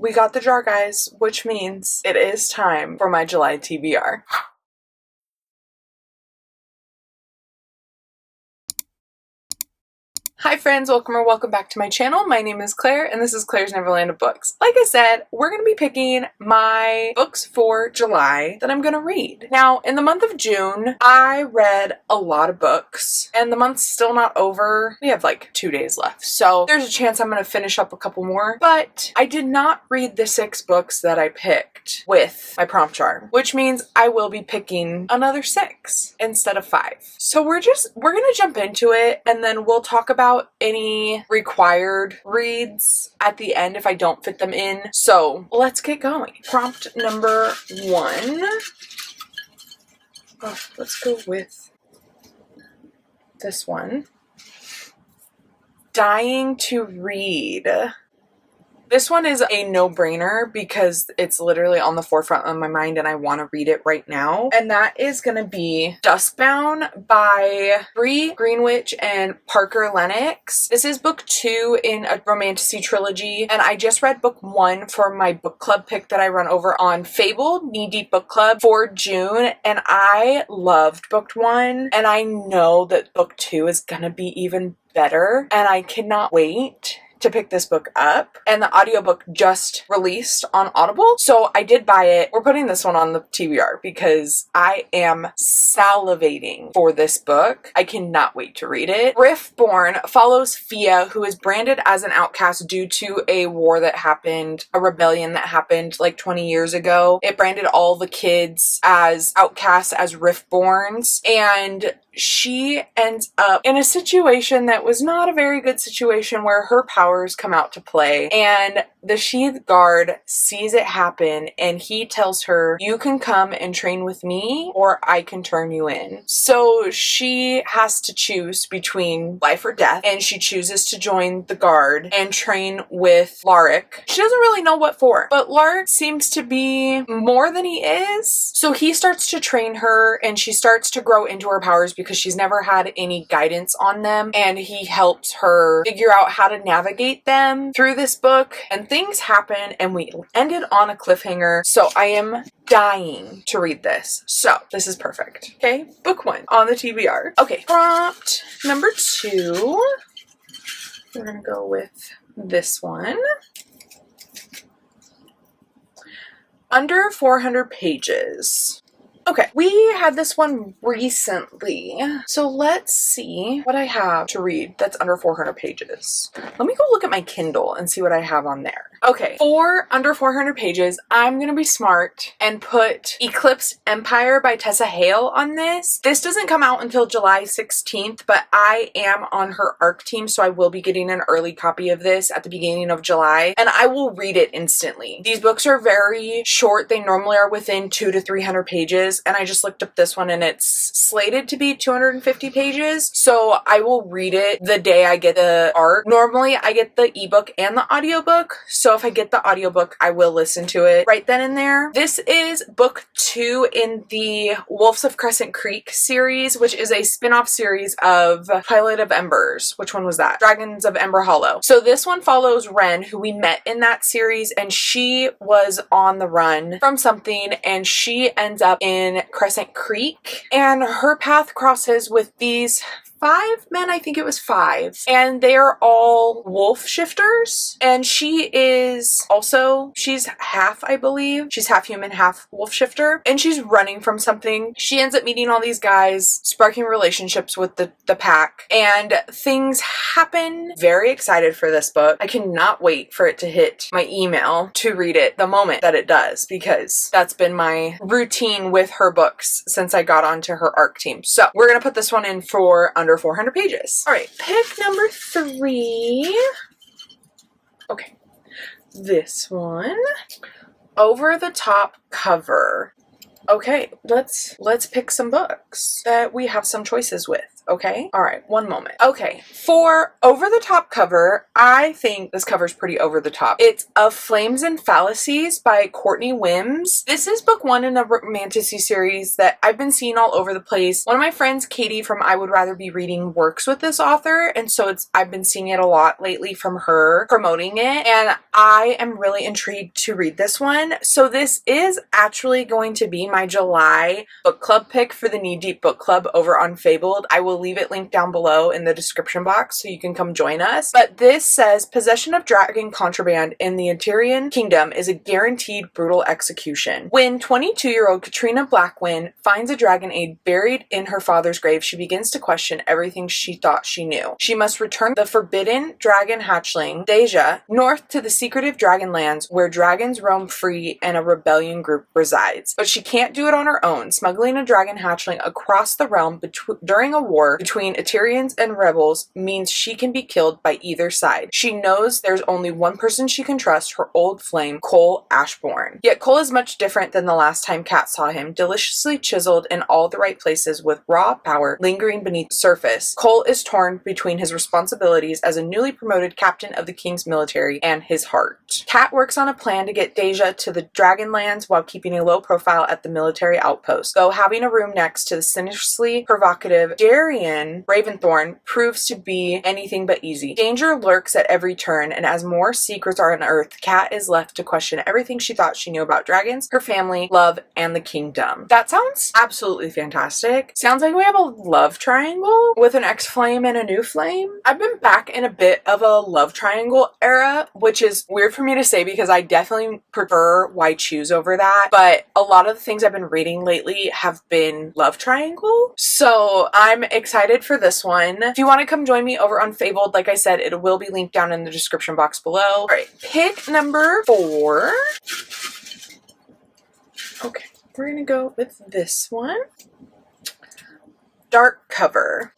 we got the jar, guys, which means it is time for my July TBR. Hi friends, welcome back to my channel. My name is Claire and this is Claire's Neverland of Books. Like I said, we're going to be picking my books for July that I'm going to read. Now, in the month of June, I read a lot of books and the month's still not over. We have like 2 days left, so there's a chance I'm going to finish up a couple more, but I did not read the 6 books that I picked with my prompt jar, which means I will be picking another 6 instead of 5. So we're going to jump into it and then we'll talk about any required reads at the end if I don't fit them in. So let's get going. Prompt number 1. Oh, let's go with this one. Dying to read. This one is a no-brainer because it's literally on the forefront of my mind and I want to read it right now. And that is going to be Duskbound by Bree Greenwich and Parker Lennox. This is book 2 in a romantasy trilogy, and I just read book 1 for my book club pick that I run over on Fabled Knee Deep Book Club for June, and I loved book 1, and I know that book 2 is going to be even better, and I cannot wait to pick this book up. And the audiobook just released on Audible, so I did buy it. We're putting this one on the TBR because I am salivating for this book. I cannot wait to read it. Riftborn follows Fia, who is branded as an outcast due to a war that happened, a rebellion that happened like 20 years ago. It branded all the kids as outcasts, as Riftborns, and she ends up in a situation that was not a very good situation where her powers come out to play, and the Sheath Guard sees it happen and he tells her, you can come and train with me or I can turn you in. So she has to choose between life or death, and she chooses to join the guard and train with Larik. She doesn't really know what for, but Larik seems to be more than he is. So he starts to train her and she starts to grow into her powers because she's never had any guidance on them, and he helps her figure out how to navigate them through this book, and things happen and we ended on a cliffhanger, so I am dying to read this. So this is perfect. Okay, book 1 on the TBR. Okay, prompt number 2. We're gonna go with this one. Under 400 pages. Okay, we had this one recently, so let's see what I have to read that's under 400 pages. Let me go look at my Kindle and see what I have on there. Okay, for under 400 pages, I'm gonna be smart and put Eclipse Empire by Tessa Hale on this. This doesn't come out until July 16th, but I am on her ARC team, so I will be getting an early copy of this at the beginning of July, and I will read it instantly. These books are very short. They normally are within 200 to 300 pages. And I just looked up this one and it's slated to be 250 pages. So I will read it the day I get the art. Normally I get the ebook and the audiobook. So if I get the audiobook, I will listen to it right then and there. This is book 2 in the Wolves of Crescent Creek series, which is a spin-off series of Twilight of Embers. Which one was that? Dragons of Ember Hollow. So this one follows Ren, who we met in that series, and she was on the run from something and she ends up in Crescent Creek, and her path crosses with these 5 men, I think it was 5, and they are all wolf shifters, and she is also, she's half, I believe, she's half human, half wolf shifter, and she's running from something. She ends up meeting all these guys, sparking relationships with the pack, and things happen. Very excited for this book. I cannot wait for it to hit my email to read it the moment that it does, because that's been my routine with her books since I got onto her ARC team. So we're gonna put this one in for under 400 pages. All right, pick number 3. Okay, this one. Over the Top cover. Okay, let's pick some books that we have some choices with. okay? All right, one moment. Okay, for over the top cover, I think this cover's pretty over the top. It's Of Flames and Fallacies by Courtney Wims. This is book 1 in a romantasy series that I've been seeing all over the place. One of my friends, Katie from I Would Rather Be Reading, works with this author, and so I've been seeing it a lot lately from her promoting it, and I am really intrigued to read this one. So this is actually going to be my July book club pick for the Knee Deep Book Club over on Fabled. I will leave it linked down below in the description box so you can come join us. But this says possession of dragon contraband in the Eterian Kingdom is a guaranteed brutal execution. When 22-year-old Katrina Blackwind finds a dragon egg buried in her father's grave, she begins to question everything she thought she knew. She must return the forbidden dragon hatchling, Deja, north to the secretive Dragonlands where dragons roam free and a rebellion group resides. But she can't do it on her own. Smuggling a dragon hatchling across the realm during a war between Eterians and rebels means she can be killed by either side. She knows there's only one person she can trust, her old flame, Cole Ashbourne. Yet Cole is much different than the last time Kat saw him, deliciously chiseled in all the right places with raw power lingering beneath the surface. Cole is torn between his responsibilities as a newly promoted captain of the king's military and his heart. Kat works on a plan to get Deja to the Dragonlands while keeping a low profile at the military outpost, though having a room next to the sinisterly provocative Darian Raventhorn proves to be anything but easy. Danger lurks at every turn, and as more secrets are unearthed, Kat is left to question everything she thought she knew about dragons, her family, love, and the kingdom. That sounds absolutely fantastic. Sounds like we have a love triangle with an ex-flame and a new flame. I've been back in a bit of a love triangle era, which is weird for me to say because I definitely prefer Why Choose over that, but a lot of the things I've been reading lately have been love triangle, so I'm excited for this one. If you want to come join me over on Fabled, like I said, it will be linked down in the description box below. All right, pick number 4. Okay, we're gonna go with this one. Dark cover.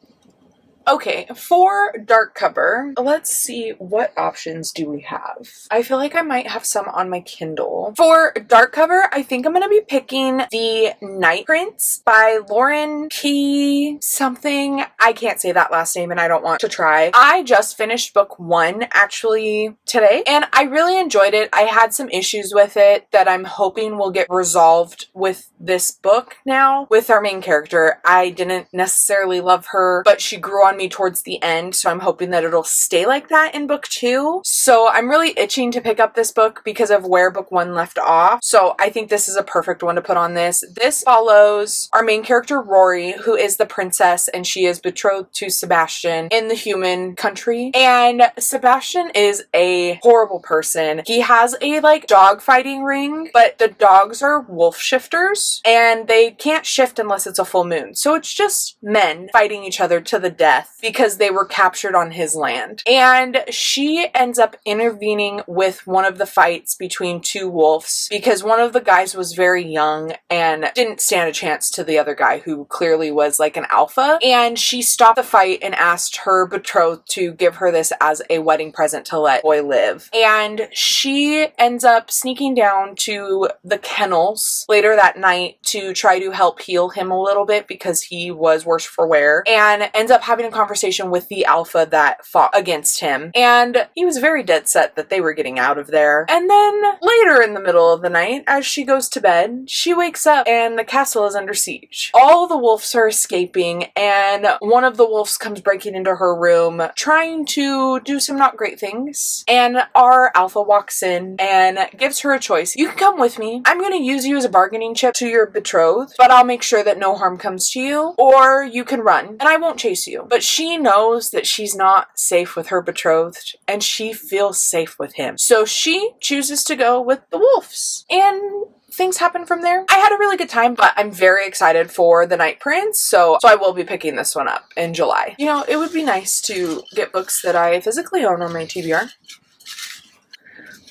Okay, for dark cover, let's see what options do we have. I feel like I might have some on my Kindle. For dark cover, I think I'm going to be picking The Night Prince by Lauren Key something. I can't say that last name and I don't want to try. I just finished book 1 actually today and I really enjoyed it. I had some issues with it that I'm hoping will get resolved with this book now. With our main character, I didn't necessarily love her, but she grew on me towards the end, so I'm hoping that it'll stay like that in book 2. So I'm really itching to pick up this book because of where book 1 left off. So I think this is a perfect one to put on this. This follows our main character Rory, who is the princess, and she is betrothed to Sebastian in the human country. And Sebastian is a horrible person. He has a dog fighting ring, but the dogs are wolf shifters and they can't shift unless it's a full moon. So it's just men fighting each other to the death because they were captured on his land. And she ends up intervening with one of the fights between two wolves because one of the guys was very young and didn't stand a chance to the other guy who clearly was like an alpha. And she stopped the fight and asked her betrothed to give her this as a wedding present to let boy live. And she ends up sneaking down to the kennels later that night to try to help heal him a little bit because he was worse for wear, and ends up having a conversation with the alpha that fought against him, and he was very dead set that they were getting out of there. And then later in the middle of the night, as she goes to bed, she wakes up and the castle is under siege. All the wolves are escaping, and one of the wolves comes breaking into her room trying to do some not great things, and our alpha walks in and gives her a choice. You can come with me. I'm going to use you as a bargaining chip to your betrothed, but I'll make sure that no harm comes to you, or you can run and I won't chase you. But she knows that she's not safe with her betrothed, and she feels safe with him. So she chooses to go with the wolves, and things happen from there. I had a really good time, but I'm very excited for The Night Prince, so I will be picking this one up in July. You know, it would be nice to get books that I physically own on my TBR.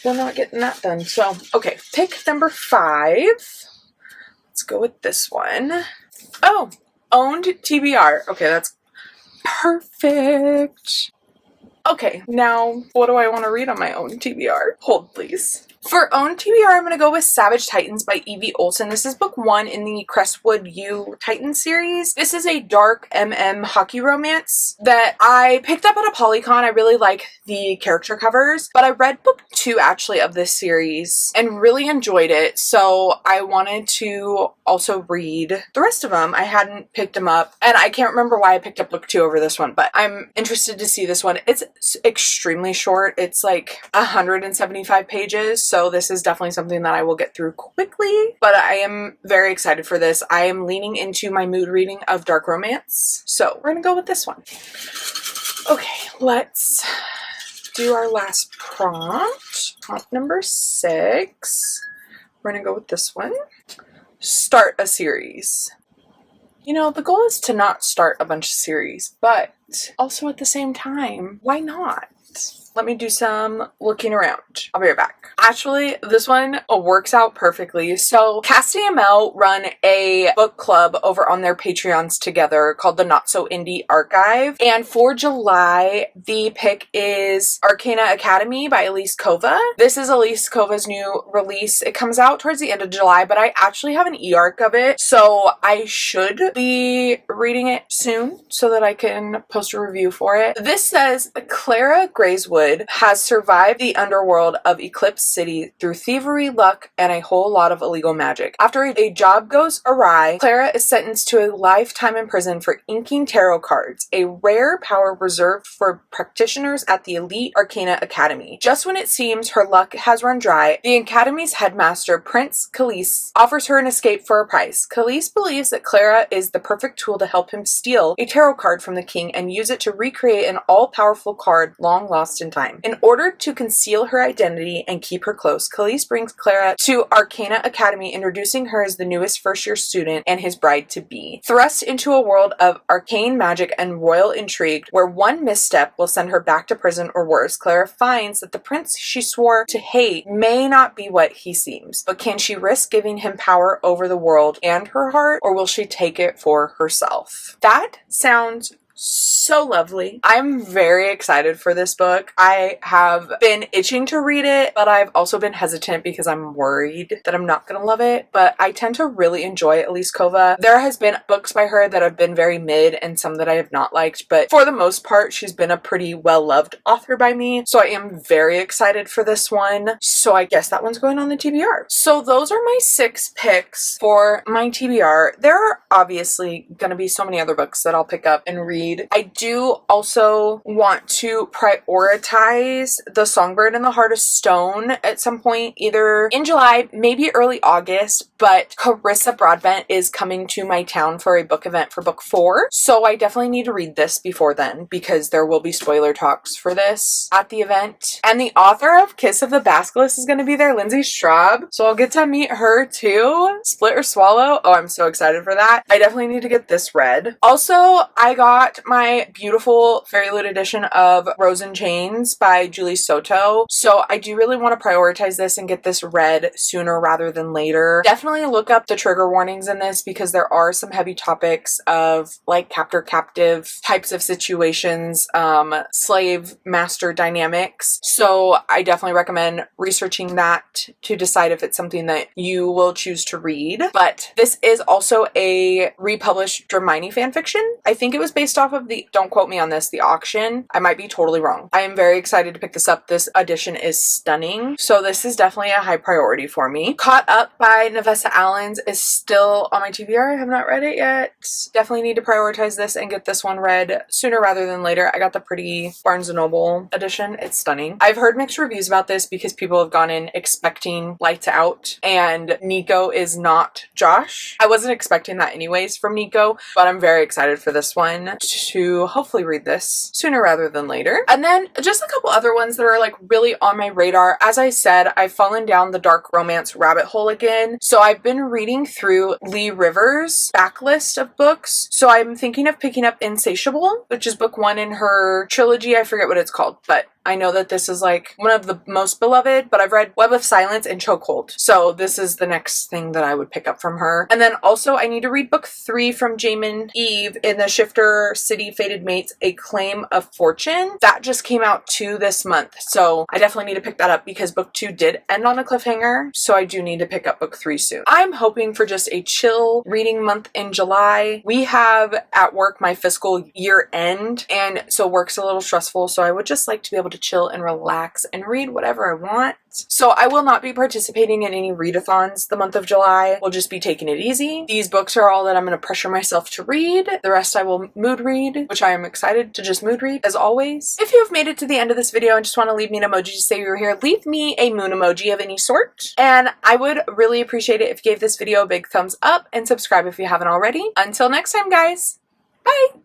We're not getting that done. So, okay, pick number 5. Let's go with this one. Oh, owned TBR. Okay, that's perfect. Okay, now what do I want to read on my own TBR? Hold, please. For own TBR, I'm going to go with Savage Titans by Evie Olson. This is book 1 in the Crestwood U Titan series. This is a dark hockey romance that I picked up at a Polycon. I really like the character covers, but I read book 2 actually of this series and really enjoyed it. So I wanted to also read the rest of them. I hadn't picked them up, and I can't remember why I picked up book 2 over this one, but I'm interested to see this one. It's extremely short. It's like 175 pages, so this is definitely something that I will get through quickly, but I am very excited for this. I am leaning into my mood reading of dark romance, so we're gonna go with this one. Okay, let's do our last prompt. Prompt number 6. We're gonna go with this one. Start a series. You know, the goal is to not start a bunch of series, but also at the same time, why not? Let me do some looking around. I'll be right back. Actually, this one works out perfectly. So Cassidy and Mel run a book club over on their Patreons together called the Not So Indie Archive. And for July, the pick is Arcana Academy by Elise Kova. This is Elise Kova's new release. It comes out towards the end of July, but I actually have an e-arc of it, so I should be reading it soon so that I can post a review for it. This says Clara Grayswood has survived the underworld of Eclipse City through thievery, luck, and a whole lot of illegal magic. After a job goes awry, Clara is sentenced to a lifetime in prison for inking tarot cards, a rare power reserved for practitioners at the elite Arcana Academy. Just when it seems her luck has run dry, the Academy's headmaster, Prince Khalees, offers her an escape for a price. Khalees believes that Clara is the perfect tool to help him steal a tarot card from the king and use it to recreate an all-powerful card long lost in time. In order to conceal her identity and keep her close, Khalees brings Clara to Arcana Academy, introducing her as the newest first-year student and his bride-to-be. Thrust into a world of arcane magic and royal intrigue, where one misstep will send her back to prison or worse, Clara finds that the prince she swore to hate may not be what he seems. But can she risk giving him power over the world and her heart, or will she take it for herself? That sounds so lovely. I'm very excited for this book. I have been itching to read it, but I've also been hesitant because I'm worried that I'm not gonna love it, but I tend to really enjoy Elise Kova. There has been books by her that have been very mid and some that I have not liked, but for the most part, she's been a pretty well-loved author by me, so I am very excited for this one. So I guess that one's going on the TBR. So those are my 6 picks for my TBR. There are obviously gonna be so many other books that I'll pick up and read. I do also want to prioritize The Songbird and the Heart of Stone at some point, either in July, maybe early August, but Carissa Broadbent is coming to my town for a book event for book 4, so I definitely need to read this before then because there will be spoiler talks for this at the event. And the author of Kiss of the Basilisk is going to be there, Lindsay Straub, so I'll get to meet her too. Split or Swallow. Oh, I'm so excited for that. I definitely need to get this read. Also, I got my beautiful Fairy Loot edition of Rose and Chains by Julie Soto, so I do really want to prioritize this and get this read sooner rather than later. Definitely look up the trigger warnings in this because there are some heavy topics of like captor-captive types of situations, slave-master dynamics, so I definitely recommend researching that to decide if it's something that you will choose to read. But this is also a republished Dramini fanfiction. I think it was based off of the, don't quote me on this, the auction. I might be totally wrong. I am very excited to pick this up. This edition is stunning. So this is definitely a high priority for me. Caught Up by Navessa Allens is still on my TBR. I have not read it yet. Definitely need to prioritize this and get this one read sooner rather than later. I got the pretty Barnes & Noble edition. It's stunning. I've heard mixed reviews about this because people have gone in expecting Lights Out and Nico is not Josh. I wasn't expecting that anyways from Nico, but I'm very excited for this one to hopefully read this sooner rather than later. And then just a couple other ones that are like really on my radar. As I said, I've fallen down the dark romance rabbit hole again. So I've been reading through Lee Rivers' backlist of books. So I'm thinking of picking up Insatiable, which is book 1 in her trilogy. I forget what it's called, but I know that this is like one of the most beloved, but I've read Web of Silence and Chokehold. So this is the next thing that I would pick up from her. And then also I need to read book 3 from Jamin Eve in the Shifter City Fated Mates, A Claim of Fortune. That just came out too this month. So I definitely need to pick that up because book 2 did end on a cliffhanger. So I do need to pick up book 3 soon. I'm hoping for just a chill reading month in July. We have at work my fiscal year end, and so work's a little stressful. So I would just like to be able to chill and relax and read whatever I want. So I will not be participating in any readathons the month of July. We'll just be taking it easy. These books are all that I'm going to pressure myself to read. The rest I will mood read, which I am excited to just mood read as always. If you have made it to the end of this video and just want to leave me an emoji to say you were here, leave me a moon emoji of any sort. And I would really appreciate it if you gave this video a big thumbs up and subscribe if you haven't already. Until next time, guys. Bye!